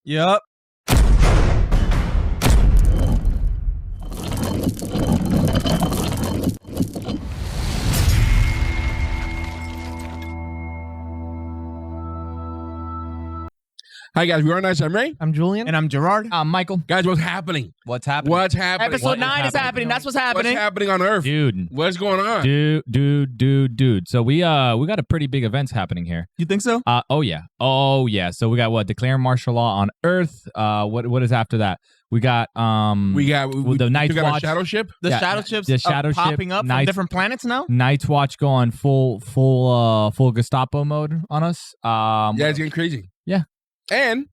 Yep. Hi guys, we are nice. I'm Ray. I'm Julien. And I'm Gerard. I'm Michael. Guys, what's happening? What's happening? What's happening? Episode 9 is happening. That's what's happening. What's happening on Earth? Dude. What's going on? Dude. So we got a pretty big events happening here. You think so? Oh yeah. So we got what? Declaring martial law on Earth. What is after that? We got the Night's took out Watch. A shadow ship. The shadow ships the shadow ship, popping up from different planets now? Night's Watch going full Gestapo mode on us. Yeah, it's getting crazy. Yeah. And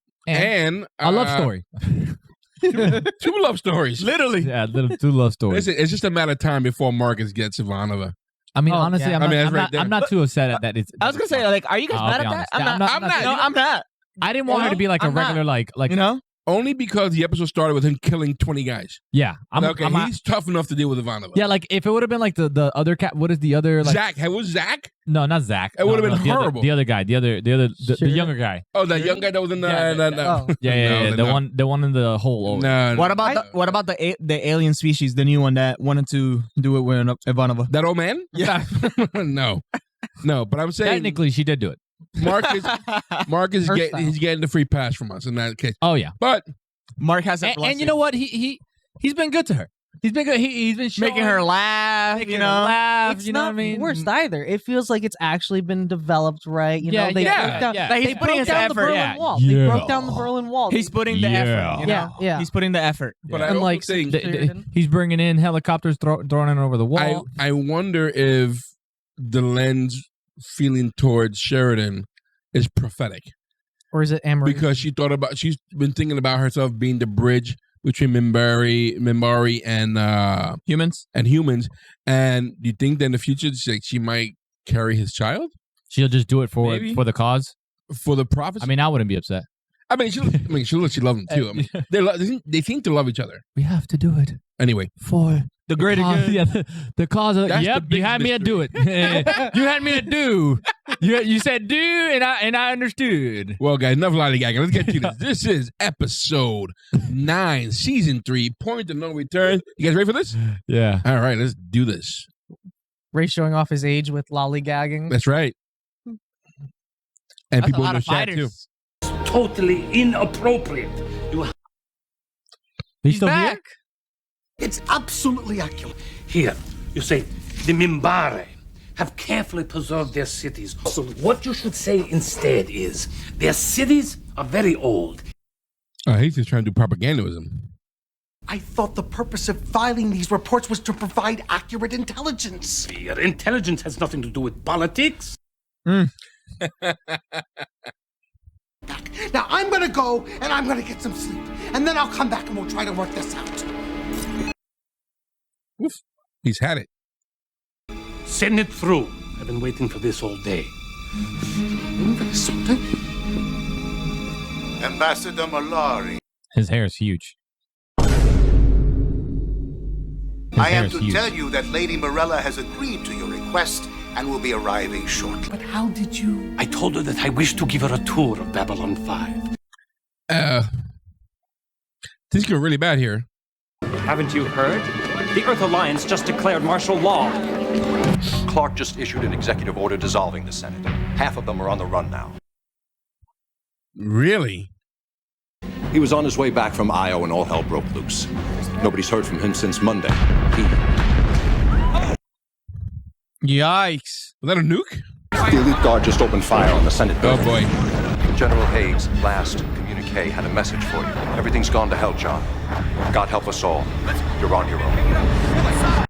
a love story. two love stories. Literally. Yeah, two love stories. Listen, it's just a matter of time before Marcus gets Ivanova. I mean, honestly, yeah. I'm not too upset at that. I was gonna say, like, are you guys mad at that? I'm not. I'm not. I didn't want her to be like a regular, like you know. Only because the episode started with him killing 20 guys. Yeah, he's tough enough to deal with Ivanova. Yeah, like if it would have been like the other cat. What is the other? Like, Zach? Hey, was Zach? No, not Zach. It would have been horrible. The other guy, the younger guy. Oh, that young guy that was in the. The one in the hole. No. What about the alien species, the new one that wanted to do it with Ivanova? That old man? Yeah. No. But I'm saying technically she did do it. Marcus he's getting the free pass from us in that case. Oh yeah, but Mark has and you know what? He's been good to her. He's been good. He's been making her laugh. It's you know what I mean? worst either. It feels like it's actually been developed right. You know, they broke down, He's putting his down effort. the Berlin Wall. Yeah. They broke down the Berlin Wall. He's putting the effort. You know? Yeah. He's putting the effort. But I also think he's bringing in helicopters, throwing it over the wall. I wonder if the lens feeling towards Sheridan is prophetic, or is it Amory? Because she's been thinking about herself being the bridge between Minbari and humans. And do you think that in the future she might carry his child? She'll just do it for the cause, for the prophecy. I mean, I wouldn't be upset. I mean, she loves him too. I mean, they seem to love each other. We have to do it anyway for the greater good. Yeah, the cause of. Yep, you had me to do it. You had me to do. You said do, and I understood. Well, guys, enough lollygagging. Let's get to this. This is episode 9, season 3, Point of No Return. You guys ready for this? Yeah. All right, let's do this. Ray showing off his age with lollygagging. That's right. And that's people in the chat too. Totally inappropriate. He's still back. here? It's absolutely accurate. Here, you say, the Minbari have carefully preserved their cities. So what you should say instead is, their cities are very old. He's just trying to do propagandism. I thought the purpose of filing these reports was to provide accurate intelligence. Your intelligence has nothing to do with politics. Now I'm gonna go and I'm gonna get some sleep. And then I'll come back and we'll try to work this out. Oof. He's had it. Send it through. I've been waiting for this all day. Ambassador Malari. His hair is huge. I am to tell you that Lady Morella has agreed to your request and will be arriving shortly. But how did you? I told her that I wish to give her a tour of Babylon 5. Things go really bad here. Haven't you heard? The Earth Alliance just declared martial law. Clark just issued an executive order dissolving the Senate. Half of them are on the run now. Really? He was on his way back from Io and all hell broke loose. Nobody's heard from him since Monday. Yikes. Was that a nuke? The elite guard just opened fire on the Senate building. Oh boy. General Haig's last communique had a message for you. Everything's gone to hell, John. God help us all. You're on your own.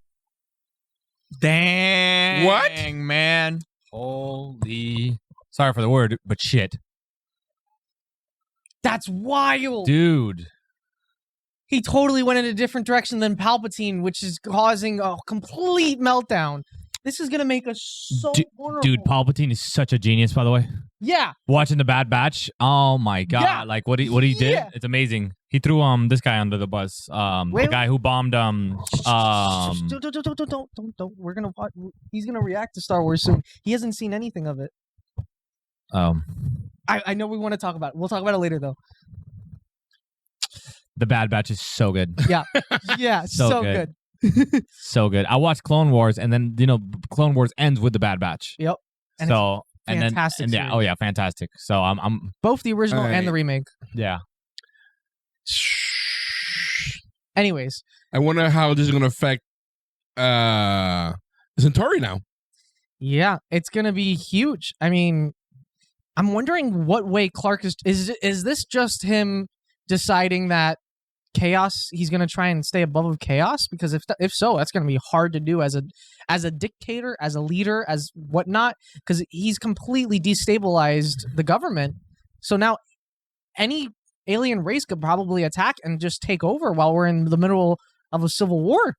Dang. What? Man. Holy. Sorry for the word, but shit. That's wild. Dude. He totally went in a different direction than Palpatine, which is causing a complete meltdown. This is going to make us so vulnerable. Dude, Palpatine is such a genius, by the way. Yeah. Watching the Bad Batch. Oh my god. Yeah. Like what he did, Yeah. it's amazing. He threw this guy under the bus. The guy who bombed Don't. We're gonna watch. He's gonna react to Star Wars soon. He hasn't seen anything of it. I know we want to talk about it. We'll talk about it later though. The Bad Batch is so good. Yeah. Yeah. So good. So good. I watched Clone Wars, and then Clone Wars ends with the Bad Batch. Yep. And so it's fantastic. and then, oh yeah, fantastic. So I'm both the original and the remake. Yeah. Anyways, I wonder how this is going to affect Centauri now. Yeah, it's gonna be huge. I mean, I'm wondering what way Clark is this just him deciding that chaos? He's gonna try and stay above chaos, because if so, that's gonna be hard to do as a dictator, as a leader, as whatnot. Because he's completely destabilized the government. So now, any alien race could probably attack and just take over while we're in the middle of a civil war.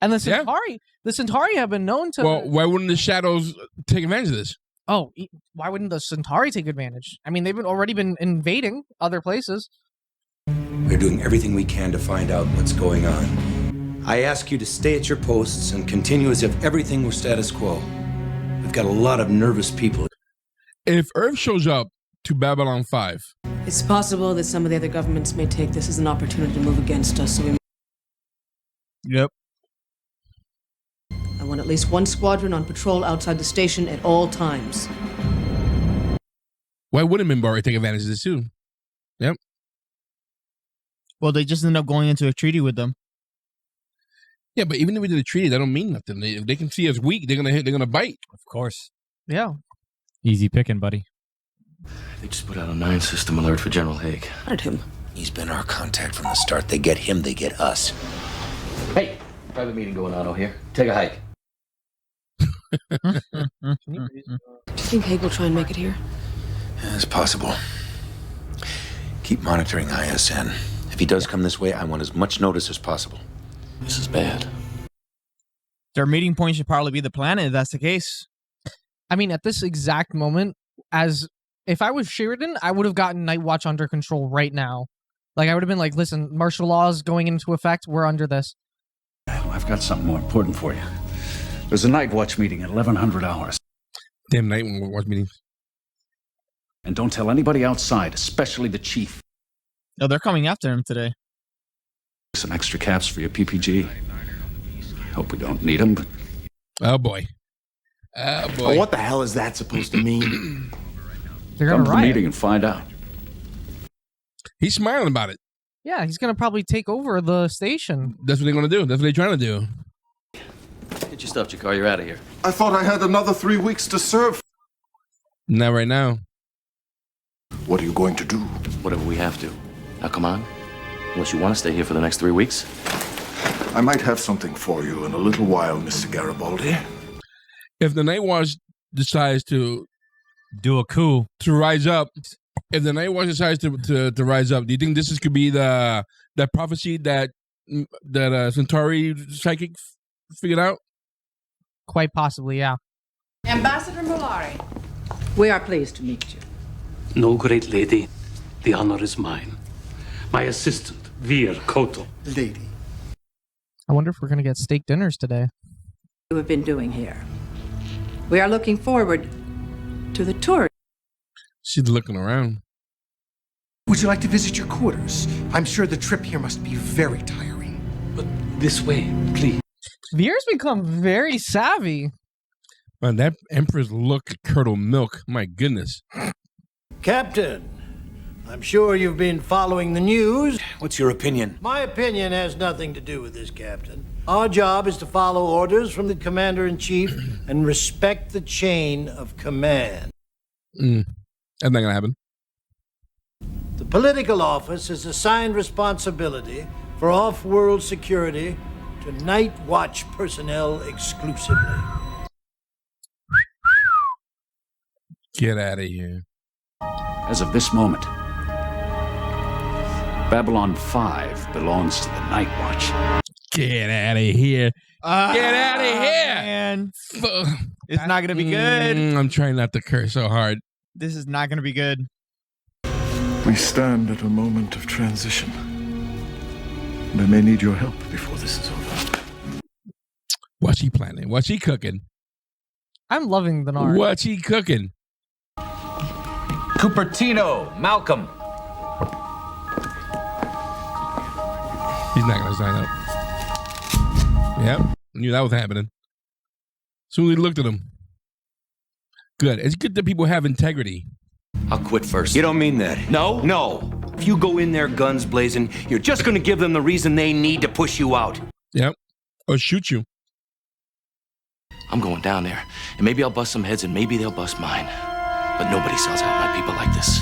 And the Centauri have been known to. Well, why wouldn't the Shadows take advantage of this? Oh, why wouldn't the Centauri take advantage? I mean, they've already been invading other places. We're doing everything we can to find out what's going on. I ask you to stay at your posts and continue as if everything were status quo. We've got a lot of nervous people. If Earth shows up to Babylon 5. It's possible that some of the other governments may take this as an opportunity to move against us, so we... Yep. I want at least one squadron on patrol outside the station at all times. Why wouldn't Minbari take advantage of this too? Yep. Well, they just end up going into a treaty with them. Yeah, but even if we did a treaty, that don't mean nothing. If they can see us weak, they're gonna bite. Of course. Yeah. Easy picking, buddy. They just put out a 9-system alert for General Haig. What him? He's been our contact from the start. They get him, they get us. Hey, private meeting going on over here. Take a hike. Do you think Haig will try and make it here? Yeah, it's possible. Keep monitoring ISN. If he does come this way, I want as much notice as possible. This is bad. Their meeting point should probably be the planet if that's the case. I mean, at this exact moment, if I was Sheridan, I would have gotten Night Watch under control right now. Like, I would have been like, listen, martial law is going into effect. We're under this. I've got something more important for you. There's a Night Watch meeting at 1100 hours. Damn Night Watch meeting. And don't tell anybody outside, especially the chief. No, they're coming after him today. Some extra caps for your PPG. Hope we don't need them, but... Oh, boy. Oh, boy. Well, what the hell is that supposed to mean? They're Come gonna to the riot. meeting and find out. He's smiling about it. Yeah, he's gonna probably take over the station. That's what they're gonna do. That's what they're trying to do. Get your stuff, Jakar. You're out of here. I thought I had another 3 weeks to serve. Not right now. What are you going to do? Whatever we have to. Now, come on. Unless you want to stay here for the next 3 weeks. I might have something for you in a little while, Mr. Garibaldi. If the Night Watch decides to do a coup, to rise up, if the Night Watch decides to rise up, do you think this could be that prophecy that Centauri psychic figured out? Quite possibly, yeah. Ambassador Mulari. We are pleased to meet you. No, great lady. The honor is mine. My assistant, Vir Koto. Lady. I wonder if we're gonna get steak dinners today. You have been doing here. We are looking forward to the tour. She's looking around. Would you like to visit your quarters? I'm sure the trip here must be very tiring. But this way, please. Veer's become very savvy. Man, that Emperor's look curdled milk. My goodness. Captain, I'm sure you've been following the news. What's your opinion? My opinion has nothing to do with this, Captain. Our job is to follow orders from the Commander-in-Chief and respect the chain of command. That's not gonna happen. The political office has assigned responsibility for off-world security to Night Watch personnel exclusively. Get out of here. As of this moment, Babylon 5 belongs to the Night Watch. Get out of here. Get out of here. Man. It's not going to be good. I'm trying not to curse so hard. This is not going to be good. We stand at a moment of transition. And I may need your help before this is over. What's she planning? What's she cooking? I'm loving the Nard. What's she cooking? Cupertino, Malcolm. not going to sign up. Yep. Knew that was happening. Soon we looked at him. Good. It's good that people have integrity. I'll quit first. You don't mean that. No? No. If you go in there guns blazing, you're just going to give them the reason they need to push you out. Yep. Or shoot you. I'm going down there, and maybe I'll bust some heads, and maybe they'll bust mine. But nobody sells out my people like this.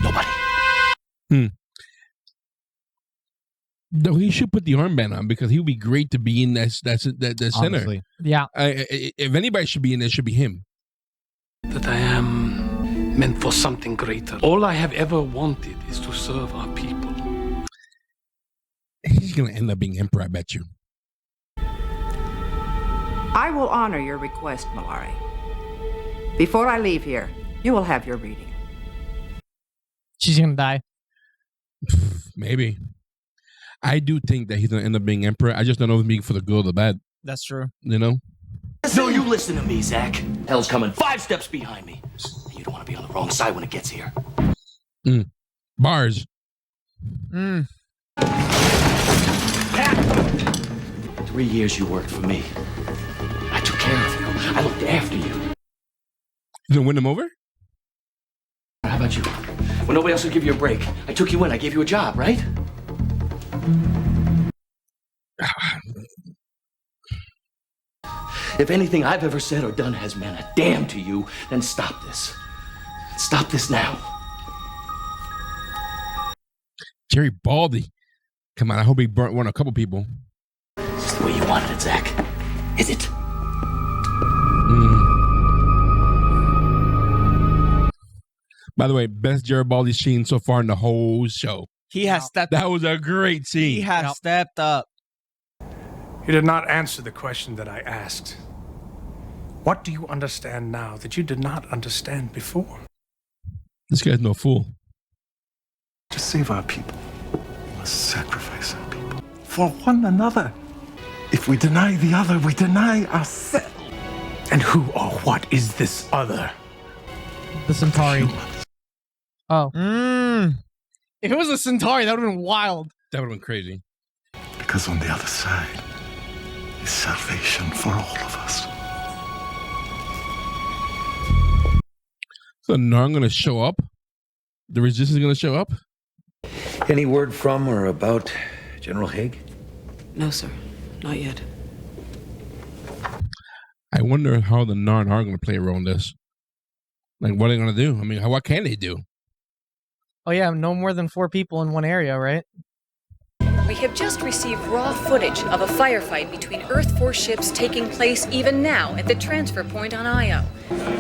Nobody. Though he should put the armband on because he would be great to be in that center. Honestly. Yeah. If anybody should be in there, it should be him. That I am meant for something greater. All I have ever wanted is to serve our people. He's going to end up being emperor, I bet you. I will honor your request, Malari. Before I leave here, you will have your reading. She's gonna die. Maybe. I do think that he's going to end up being emperor. I just don't know if it's being for the good or the bad. That's true. You know? No, you listen to me, Zach. Hell's coming 5 steps behind me. You don't want to be on the wrong side when it gets here. Bars. 3 years you worked for me. I took care of you. I looked after you. You gonna win them over? How about you? When nobody else would give you a break, I took you in. I gave you a job, right? If anything I've ever said or done has meant a damn to you, then stop this. Stop this now. Jerry Baldy. Come on, I hope he burnt one a couple people. Is this the way you wanted it, Zach? Is it? By the way, best Garibaldi scene so far in the whole show. He has stepped up. That was a great scene. He has stepped up. You did not answer the question that I asked. What do you understand now that you did not understand before? This guy's no fool. To save our people, we must sacrifice our people for one another. If we deny the other, we deny ourselves. And who or what is this other? The Centauri. Oh. If it was a Centauri, that would have been wild. That would have been crazy. Because on the other side is salvation for all of us. So Narn going to show up? The Resistance is going to show up? Any word from or about General Haig? No, sir. Not yet. I wonder how the Narn are going to play a role in this. Like, what are they going to do? I mean, what can they do? Oh, yeah, no more than 4 people in one area, right? We have just received raw footage of a firefight between Earth Force ships taking place even now at the transfer point on Io.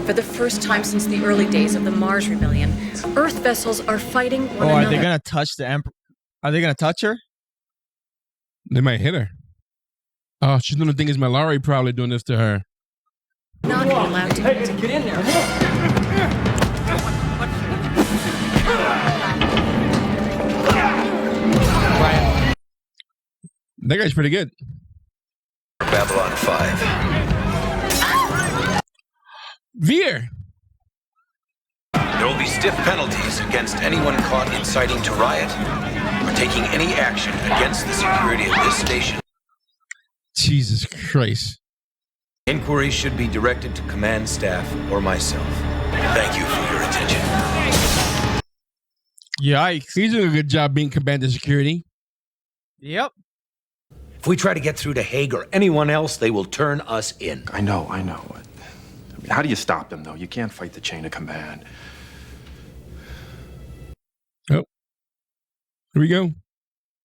For the first time since the early days of the Mars Rebellion, Earth vessels are fighting one another. Are they going to touch the Emperor? Are they going to touch her? They might hit her. Oh, she's going to think it's Malari probably doing this to her. Not allowed to get in there. That guy's pretty good. Babylon 5. Veer. There will be stiff penalties against anyone caught inciting to riot or taking any action against the security of this station. Jesus Christ. Inquiries should be directed to command staff or myself. Thank you for your attention. Yikes. He's doing a good job being commander security. Yep. If we try to get through to Haig or anyone else, they will turn us in. I know. I mean, how do you stop them, though? You can't fight the chain of command. Oh. Here we go.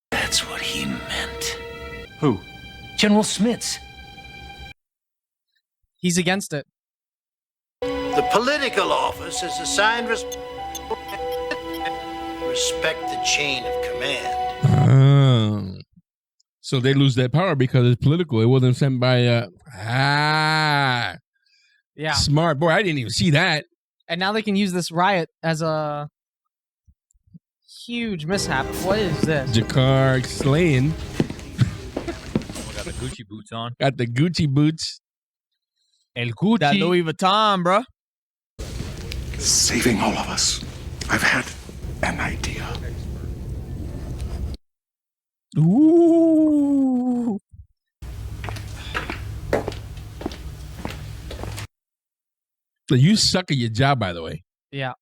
That's what he meant. Who? General Smits. He's against it. The political office has assigned respect the chain of command. So they lose that power because it's political. It wasn't sent by Yeah. Smart. Boy, I didn't even see that. And now they can use this riot as a huge mishap. What is this? Jakar slaying. Got the Gucci boots on. Got the Gucci boots. El Gucci. That Louis Vuitton, bro. Saving all of us. I've had an idea. Ooh. So you suck at your job, by the way. Yeah.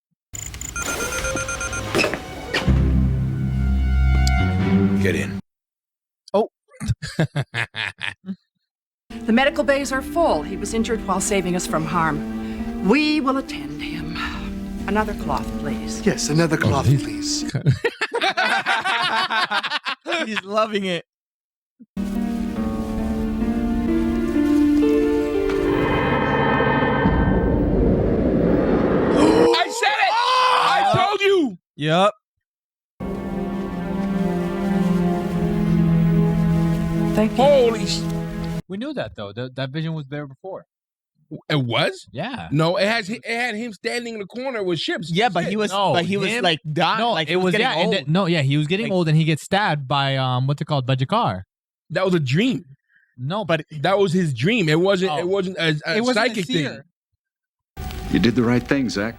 Get in. Oh. The medical bays are full. He was injured while saving us from harm. We will attend him. Another cloth, please. Yes, another cloth, please. He's loving it. I said it! I told you! Yup. Thank you. Holy We knew that though. That vision was there before. It was? Yeah. No, it had him standing in the corner with ships. Yeah, but he was No, like dying. No, like it was getting yeah. old. And he was getting Like- old, and he gets stabbed by what's it called, by Jakar. That was a dream. No, but That was his dream. It wasn't. Oh. It wasn't a It wasn't a psychic seer. thing. You did the right thing, Zach.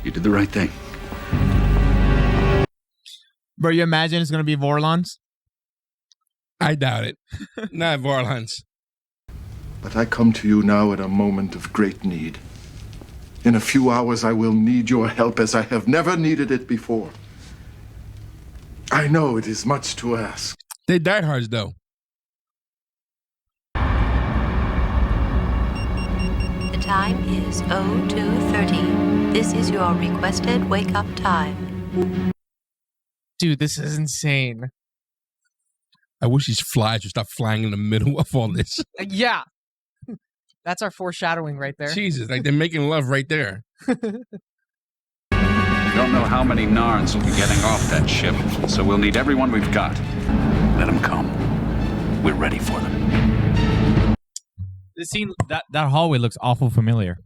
You did the right thing. Bro, you imagine it's gonna be Vorlons? I doubt it. Not Varlans. But I come to you now at a moment of great need. In a few hours, I will need your help as I have never needed it before. I know it is much to ask. They diehards though. The time is 02:30. This is your requested wake-up time. Dude, this is insane. I wish these flies would stop flying in the middle of all this. Yeah. That's our foreshadowing right there. Jesus, like they're making love right there. Don't know how many Narns will be getting off that ship, so we'll need everyone we've got. Let them come. We're ready for them. this scene, that hallway looks awful familiar.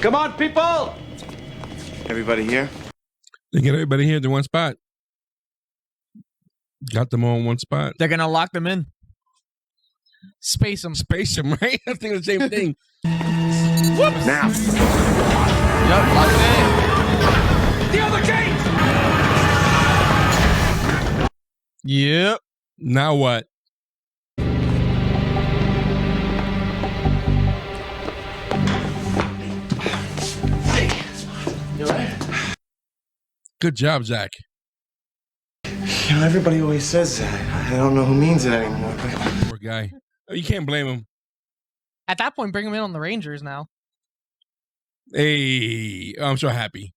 Come on, people! Everybody here? They get everybody here to one spot. Got them all in one spot. They're gonna lock them in. Space them. Space them, right? I think the same thing. Whoops! Now. Yup, lock it in. The other gate! Yep. Now what? You all right? Good job, Zach. You know, everybody always says that. I don't know who means it anymore. Poor guy. You can't blame him. At that point, bring him in on the Rangers now. Hey, I'm so happy.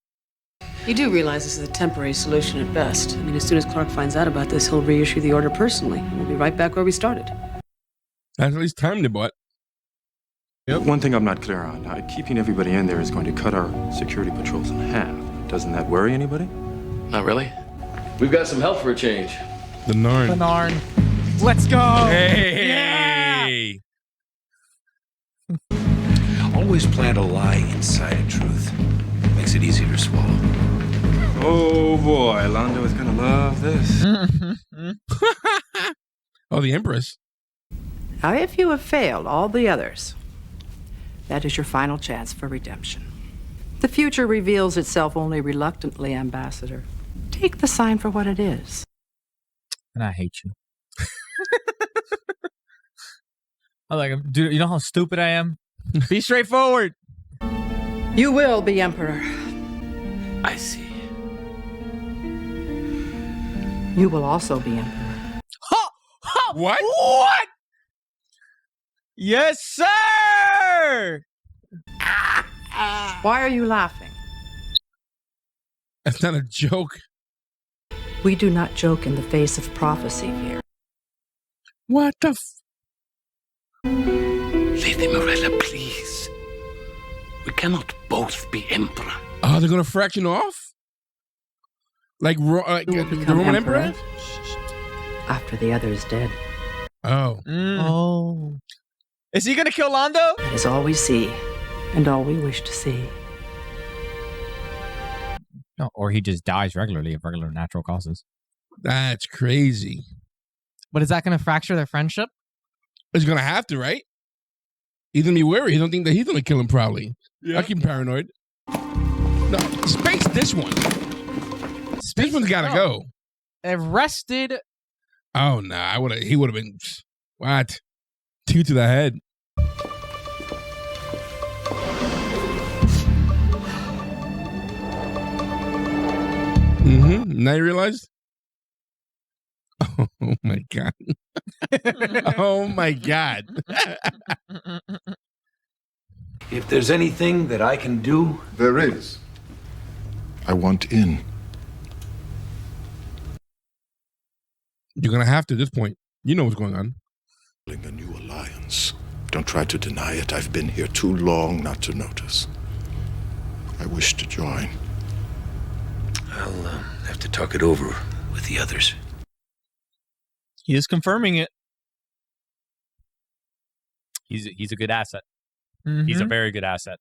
You do realize this is a temporary solution at best. I mean, as soon as Clark finds out about this, he'll reissue the order personally. We'll be right back where we started. That's at least time to butt. Yep. One thing I'm not clear on, keeping everybody in there is going to cut our security patrols in half. Doesn't that worry anybody? Not really. We've got some help for a change. The Narn. The Narn. Let's go. Hey. Yeah. Always plant a lie inside a truth. Makes it easier to swallow. Oh boy, Londo is gonna love this. Oh, the Empress. Now, if you have failed all the others, that is your final chance for redemption. The future reveals itself only reluctantly, Ambassador. Take the sign for what it is. And I hate you. I like him. Dude, you know how stupid I am? Be straightforward. You will be Emperor. I see. You will also be Emperor. What? What? Yes, sir. Why are you laughing? That's not a joke. We do not joke in the face of prophecy here. What the Lady Morella, please. We cannot both be emperor. Oh, they're gonna fraction off? Like, the Roman Emperor? After the other is dead. Oh. Oh. Is he gonna kill Londo? That is all we see, and all we wish to see. No, or he just dies regularly of regular natural causes. That's crazy. But is that going to fracture their friendship? It's gonna have to, right? He's gonna be worried. He don't think that he's gonna kill him, probably. Yeah. I keep paranoid. No, space this one. This one's gotta go. arrested. Oh no, he would have been what? 2 to the head. Now you realize? Oh my god. Oh my god. If there's anything that I can do... There is. I want in. You're going to have to at this point. You know what's going on. A new alliance. Don't try to deny it. I've been here too long not to notice. I wish to join. I'll have to talk it over with the others. He is confirming it. He's a good asset. He's a very good asset.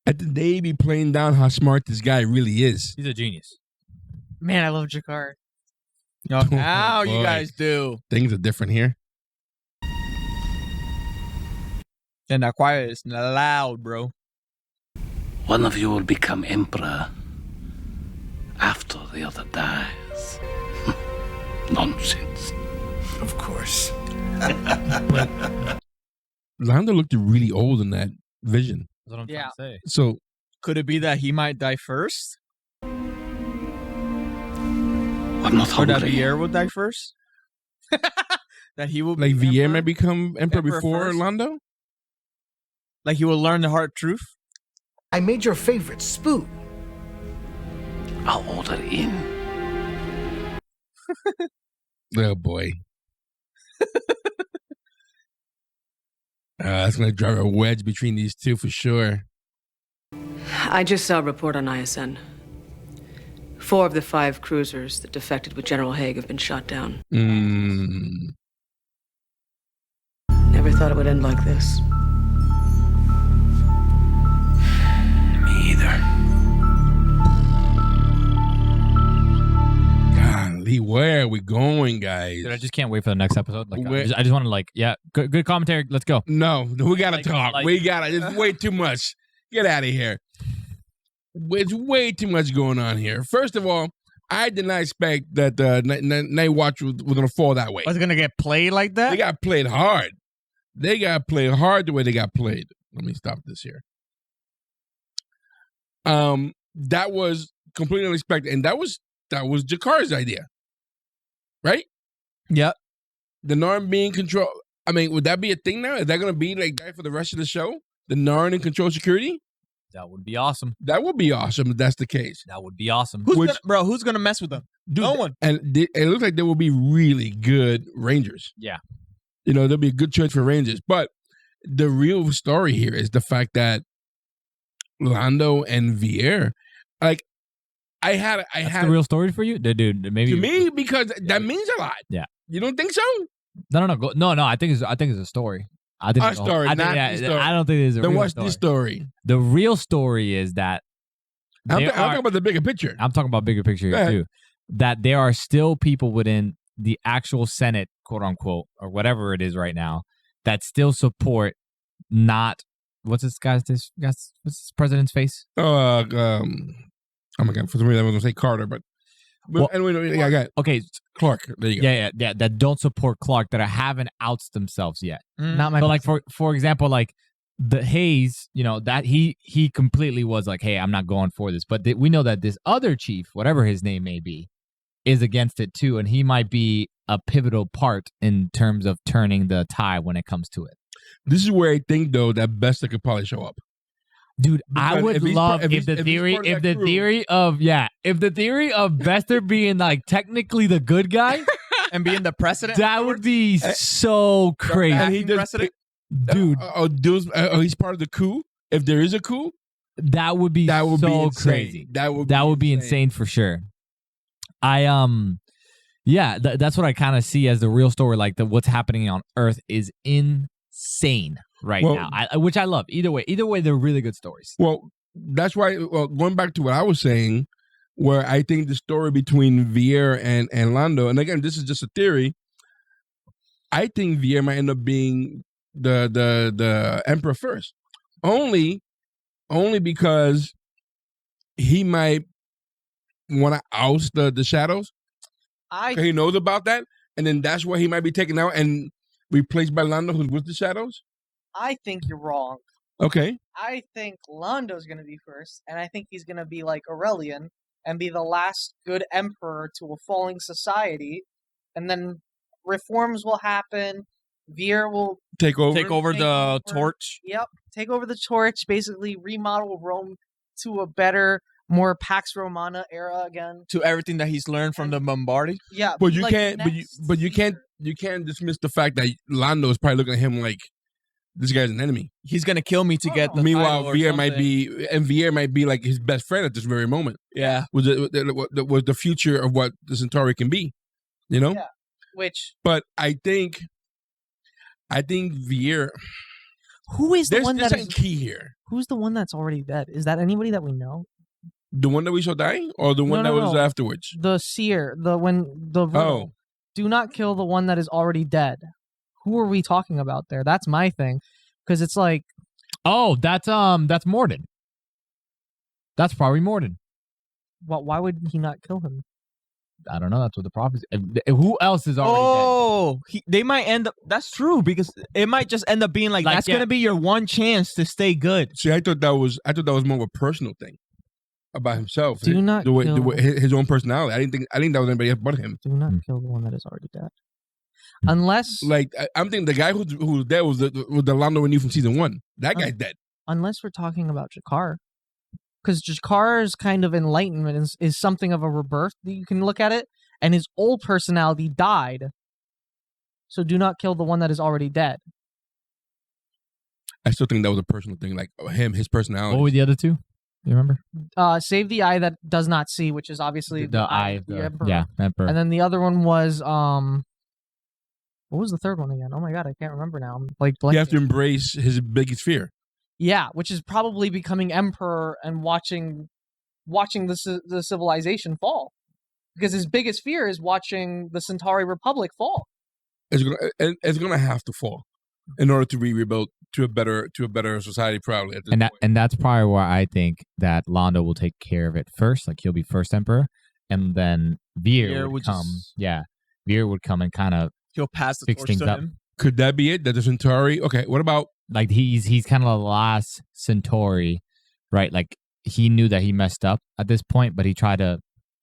I think they be playing down how smart this guy really is. He's a genius. Man, I love Gerard. Oh, now you guys do. Things are different here. And that quiet is loud, bro. One of you will become emperor after the other dies. Nonsense. Of course. Lando looked really old in that vision. That's what I'm trying to say. So could it be that he might die first? I'm not Or that hungry. Vier will die first? That he will like be Vier emperor? might become emperor before first? Lando? Like he will learn the hard truth? I made your favorite spoon. I'll order in. Oh boy. That's going to drive a wedge between these two for sure. I just saw a report on ISN. 4 of the 5 cruisers that defected with General Haig have been shot down. Never thought it would end like this. Me either. Golly, where are we going, guys? Dude, I just can't wait for the next episode. Like, Where- I just want to good commentary. Let's go. No, we got to Like- talk. like- We got to. It's way too much. Get out of here. It's way too much going on here. First of all, I did not expect that the Night Watch was going to fall that way. Was it going to get played like that? They got played hard. They got played hard the way they got played. Let me stop this here. That was completely unexpected, and that was Jakar's idea, right? Yep. The Narn being control. I mean, would that be a thing now? Is that going to be like that for the rest of the show? The Narn in control security? That would be awesome. That would be awesome if that's the case. That would be awesome. Who's gonna mess with them? Dude, No one. And it looks like there will be really good Rangers. Yeah. You know, there'll be a good choice for Rangers. But the real story here is the fact that Lando and Vier, like, That's the real story for you, dude. Maybe to me, because that means a lot. Yeah. You don't think so? No. No. I think it's a story. I think A it's a whole- story, I not think, the story. I don't think it's a Then real what's story. the story? The real story is that I'm there talking are- about the bigger picture. I'm talking about bigger picture Go here ahead. too. That there are still people within the actual Senate, quote unquote, or whatever it is right now, that still support not what's this president's face? Oh my God! For some reason, I was going to say Carter, but anyway, yeah, I got it. Okay, Clark. There you go. Yeah. That don't support Clark, that haven't outs themselves yet. Not my. But like for example, like the Hayes, you know, that he completely was like, hey, I'm not going for this. But we know that this other chief, whatever his name may be, is against it too, and he might be a pivotal part in terms of turning the tide when it comes to it. This is where I think though that Bester could probably show up. Dude, I Because would if he's love part- if if he's- the if he's theory part of if that the crew- theory of Bester being like technically the good guy And being the precedent? that would be so crazy. And he does, precedent? Dude, he's part of the coup. If there is a coup, that would be so insane. Crazy. That would be insane for sure. That's what I kind of see as the real story. Like what's happening on Earth is insane right Well- now. Which I love. Either way, they're really good stories. Well, that's why. Well, going back to what I was saying, where I think the story between Vier and Lando, and again, this is just a theory. I think Vier might end up being the emperor first, only because he might want to oust the shadows. He knows about that, and then that's where he might be taken out and replaced by Lando, who's with the shadows. I think you're wrong. Okay. I think Lando's going to be first, and I think he's going to be like Aurelian and be the last good emperor to a falling society, and then reforms will happen. Veer will take over the torch. Yep, take over the torch. Basically, remodel Rome to a better, more Pax Romana era again. To everything that he's learned from the Bombardi. Yeah, but you can't. But you can't dismiss the fact that Lando is probably looking at him like this guy's an enemy. He's gonna kill me to get the Meanwhile, title or Veer something. might be like his best friend at this very moment. Yeah, was the future of what the Centauri can be, you know. Yeah, which. But I think Veer. Who is the one that is is key here? Who's the one that's already dead? Is that anybody that we know? The one that we saw dying, or the one that was afterwards? The seer, riddle. Do not kill the one that is already dead. Who are we talking about there? That's my thing, because it's like, that's Morden. That's probably Morden. Well, why would he not kill him? I don't know. That's what the prophecy. Who else is already dead? They might end up. That's true, because it might just end up being like that's gonna be your one chance to stay good. See, I thought that was more of a personal thing about himself. Do not the way kill- his own personality. I think that was anybody else but him. Do not kill the one that is already dead. Unless, like, I'm thinking the guy who's dead was the Lando we knew from season 1. That guy's dead. Unless we're talking about Jakar. Because Jakar's kind of enlightenment is something of a rebirth that you can look at it, and his old personality died. So do not kill the one that is already dead. I still think that was a personal thing, like his personality. What were the other two? You remember? Save the eye that does not see, which is obviously the eye of the Emperor. Emperor. And then the other one was what was the third one again? Oh my god, I can't remember now. I'm like blanking. You have to embrace his biggest fear. Yeah, which is probably becoming emperor and watching the civilization fall, because his biggest fear is watching the Centauri Republic fall. It's gonna have to fall in order to be rebuilt to a better society, probably. At this point. And that's probably where I think that Lando will take care of it first. Like he'll be first emperor, and then Veer would come. Veer would come and kind of he'll pass the fix torch things to up. him. Could that be it? That the Centauri? Okay, what about like he's kind of the last Centauri, right? Like he knew that he messed up at this point, but he tried to,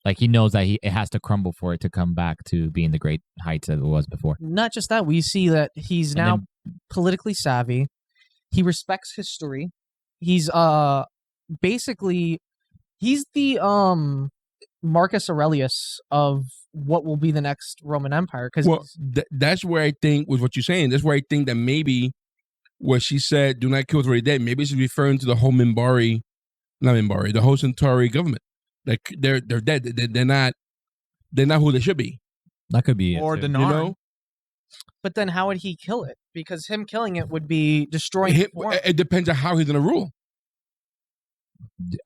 like he knows that it has to crumble for it to come back to being the great heights that it was before. Not just that, we see that he's now politically savvy. He respects history. He's basically he's the Marcus Aurelius of what will be the next Roman Empire. Because that's where I think, with what you're saying, that's where I think that maybe what she said, do not kill what's already dead, maybe she's referring to the whole the whole Centauri government. Like they're dead. They're not who they should be. That could be or it. the Too. Narn. You know? But then how would he kill it? Because him killing it would be destroying it depends on how he's gonna rule.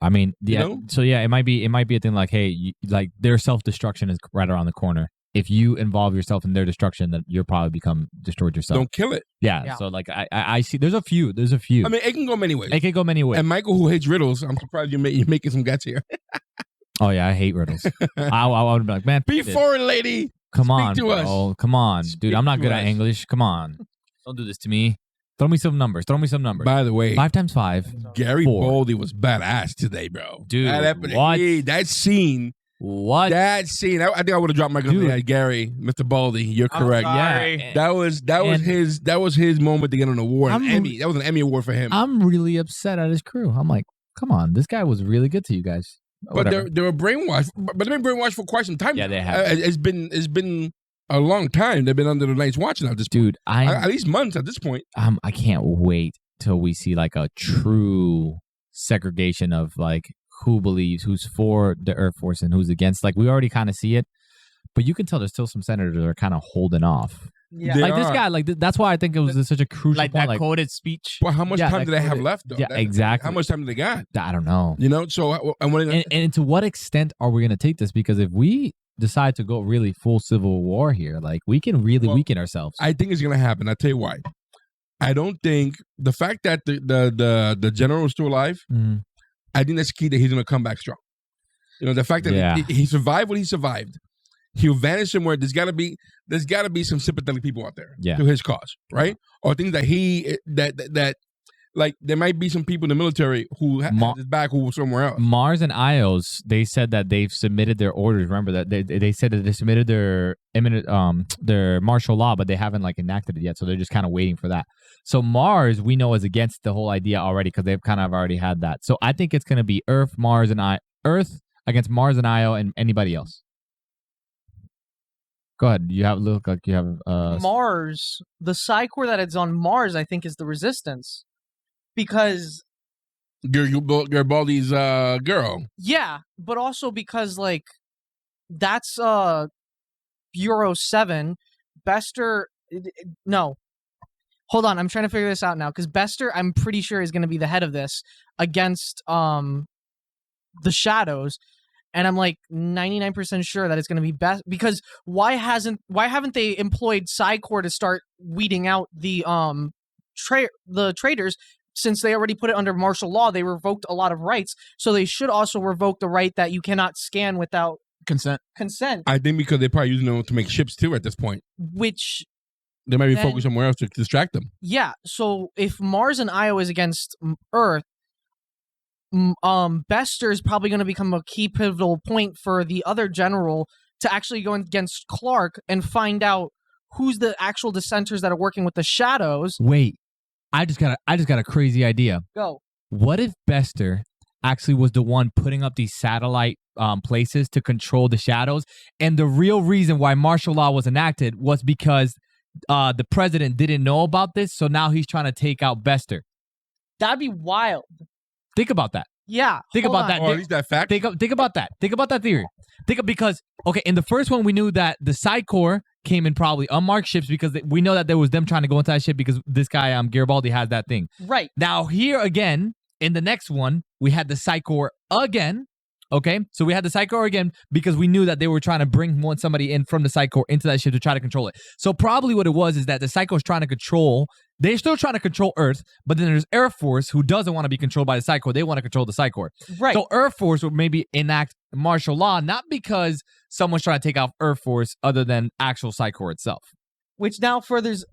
I mean, yeah. You know? So yeah, it might be a thing like, hey, like their self-destruction is right around the corner. If you involve yourself in their destruction, then you'll probably become destroyed yourself. Don't kill it. Yeah. So like I see. There's a few. I mean, it can go many ways. It can go many ways. And Michael, who hates riddles, I'm surprised you're making some guts here. Oh yeah, I hate riddles. I would be like, man, be foreign, lady. Come Speak on, to us. bro. Come on, dude. I'm not to good us. at English. Come on, don't do this to me. Throw me some numbers. By the way, 5 times 5. Gary 4. Boldy was badass today, bro. Dude, what? That scene. What? That scene. I think I would have dropped my gun. Yeah, Gary, Mr. Baldy, you're correct. Yeah, that was his moment to get an award. An Emmy. That was an Emmy award for him. I'm really upset at his crew. I'm like, come on, this guy was really good to you guys. But they were brainwashed. But they've been brainwashed for quite some time. Yeah, now. they have. It's been a long time. They've been under the Night's Watch now. At this dude, point. At least months at this point. I can't wait till we see like a true segregation of like who believes, who's for the Earth Force and who's against. Like we already kind of see it, but you can tell there's still some senators that are kind of holding off. Yeah, like this guy. Like that's why I think it was such a crucial like point. that coded speech. Well, how much time do they have left? Though? Yeah, exactly. How much time do they got? I don't know. You know, so and to what extent are we going to take this? Because if we decide to go really full civil war here, like we can really weaken ourselves. I think it's going to happen. I'll tell you why. I don't think the fact that the general is still alive. Mm-hmm. I think that's key that he's going to come back strong. You know, the fact that he survived what he survived, he'll vanish somewhere. There's got to be some sympathetic people out there to his cause, right? Or things that that like there might be some people in the military who have his back who were somewhere else. Mars and Ios, they said that they've submitted their orders. Remember that they said that they submitted their martial law, but they haven't like enacted it yet. So they're just kind of waiting for that. So Mars, we know, is against the whole idea already because they've kind of already had that. So I think it's going to be Earth against Mars and Io and anybody else. Go ahead. Look like you have Mars. The Psi Corps that is on Mars, I think, is the Resistance. Because Garibaldi's girl. Yeah, but also because like that's Bureau 7. Bester no. Hold on, I'm trying to figure this out now because Bester, I'm pretty sure, is going to be the head of this against the Shadows, and I'm like 99% sure that it's going to be best because why haven't they employed Psi Corps to start weeding out the traitors? Since they already put it under martial law, they revoked a lot of rights. So they should also revoke the right that you cannot scan without consent. I think because they're probably using them to make ships too at this point. Which they might be focused somewhere else to distract them. Yeah. So if Mars and Io is against Earth, Bester is probably going to become a key pivotal point for the other general to actually go against Clark and find out who's the actual dissenters that are working with the Shadows. Wait. I just got a crazy idea. Go. What if Bester actually was the one putting up these satellite places to control the Shadows, and the real reason why martial law was enacted was because the president didn't know about this, so now he's trying to take out Bester. That'd be wild. Think about that. Yeah. Think about that. Or at least that fact. Think about that. Think about that theory. Because in the first one we knew that the Psi Corps came in probably unmarked ships because we know that there was them trying to go into that ship because this guy Garibaldi has that thing. Right. Now here again in the next one we had the Psi Corps again. Okay, so we had the Psi Corps again because we knew that they were trying to bring somebody in from the Psi Corps into that ship to try to control it. So probably what it was is that the Psi Corps is trying to control. They're still trying to control Earth, but then there's Air Force who doesn't want to be controlled by the Psi Corps. They want to control the Psi Corps. Right. So Air Force would maybe enact martial law, not because someone's trying to take out Air Force other than actual Psi Corps itself. Which now furthers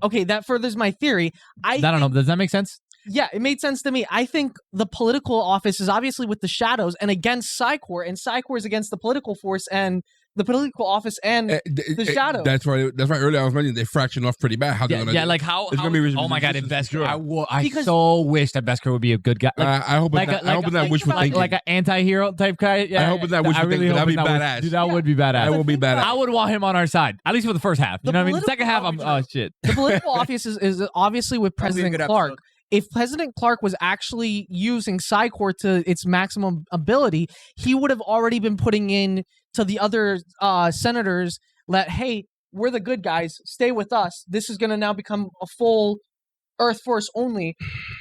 my theory. I don't know. Does that make sense? Yeah, it made sense to me. I think the political office is obviously with the Shadows and against Psi Corps, and Psi Corps is against the political force and the political office and the Shadows. That's right. Earlier I was mentioning they fractioned off pretty bad. How they're gonna do like it. how? It's gonna be oh my God, resistance Bester! for sure. I so wish that Bester would be a good guy. I hope in that wishful thinking. Like an anti-hero type guy. Yeah, I hope in that wishful thinking. That'd be badass. Dude, that would be badass. That would be badass. I would want him on our side, at least for the first half. You know what I mean? The second half, I'm shit. The political office is obviously with President Clark. If President Clark was actually using Psi Corps to its maximum ability, he would have already been putting in to the other senators that, hey, we're the good guys, stay with us. This is going to now become a full Earth Force only,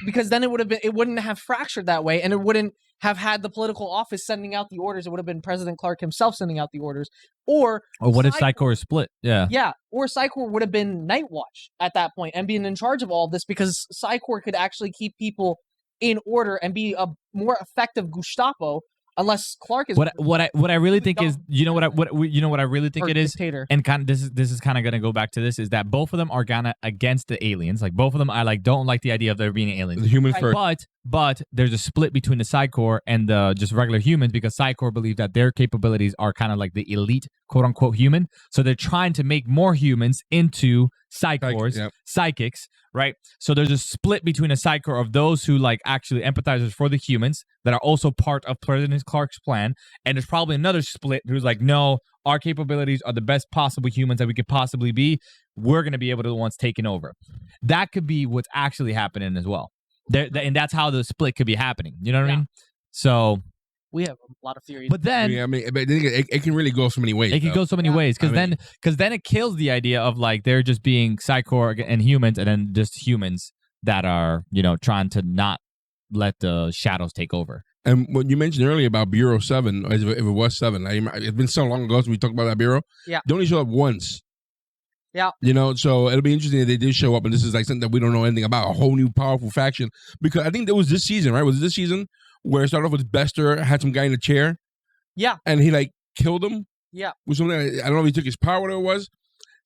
because then it wouldn't have fractured that way, and it wouldn't have had the political office sending out the orders. It would have been President Clark himself sending out the orders. Or what if Psi Corps is split? Yeah. Yeah. Or Psi Corps would have been Night Watch at that point and being in charge of all of this, because Psi Corps could actually keep people in order and be a more effective Gestapo, unless Clark is what I really think is, you know what I really think it is, dictator. And kind of this is kind of gonna go back to this, is that both of them are gonna against the aliens. Like both of them, I don't like the idea of there being aliens. The humans first. But there's a split between the Psi Corps and the just regular humans, because Psi Corps believe that their capabilities are kind of like the elite, quote unquote, human. So they're trying to make more humans into Psi Corps, psychics, right? So there's a split between a Psi Corps of those who like actually empathizers for the humans that are also part of President Clark's plan, and there's probably another split who's like, no, our capabilities are the best possible humans that we could possibly be. We're going to be able to the ones taking over. That could be what's actually happening as well. And that's how the split could be happening. You know what I mean? So we have a lot of theories. But then, it can really go so many ways. It can go so many ways, because then it kills the idea of like there just being Psi Corps and humans, and then just humans that are, you know, trying to not let the Shadows take over. And what you mentioned earlier about Bureau 7, if it was 7, it's been so long ago since we talked about that bureau. Yeah, they only show up once. Yeah. You know, so it'll be interesting if they did show up, and this is like something that we don't know anything about, a whole new powerful faction. Because I think there was this season, right? Was it this season where it started off with Bester had some guy in a chair? Yeah. And he like killed him? Yeah. Was something I don't know if he took his power, whatever it was.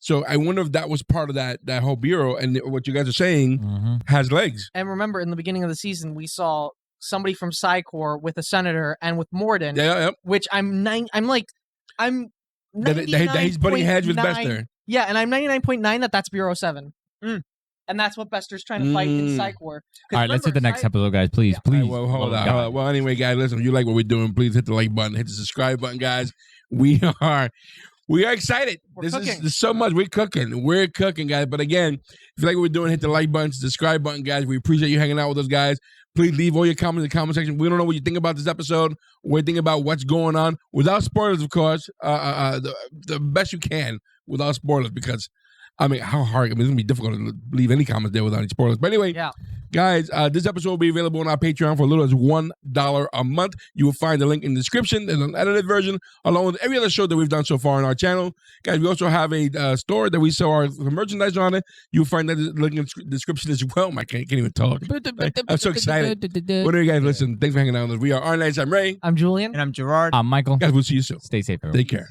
So I wonder if that was part of that whole bureau. And what you guys are saying has legs. And remember, in the beginning of the season, we saw somebody from Psi Corps with a senator and with Morden, which that he's butting heads with Bester. Yeah, and I'm 99.9 that's Bureau 7. And that's what Bester's trying to fight in Psi Corps. All right, let's hit the next episode, guys. Please, please. Well, hold on. Well, anyway, guys, listen, if you like what we're doing, please hit the like button, hit the subscribe button, guys. We are excited. This is so much. We're cooking, guys. But again, if you like what we're doing, hit the like button, subscribe button, guys. We appreciate you hanging out with us, guys. Please leave all your comments in the comment section. We don't know what you think about this episode. We're thinking about what's going on without spoilers, of course. The best you can without spoilers, because I mean, how hard? I mean, it's gonna be difficult to leave any comments there without any spoilers. But anyway, guys, this episode will be available on our Patreon for as little as $1 a month. You will find the link in the description. There's an edited version, along with every other show that we've done so far on our channel. Guys, we also have a store that we sell our merchandise on it. You'll find that link in the description as well. I can't even talk. I'm so excited. Whatever, you guys, listen. Thanks for hanging out with us. We are Our Nights. I'm Ray. I'm Julien. And I'm Gerard. I'm Michael. Guys, we'll see you soon. Stay safe, everyone. Take care.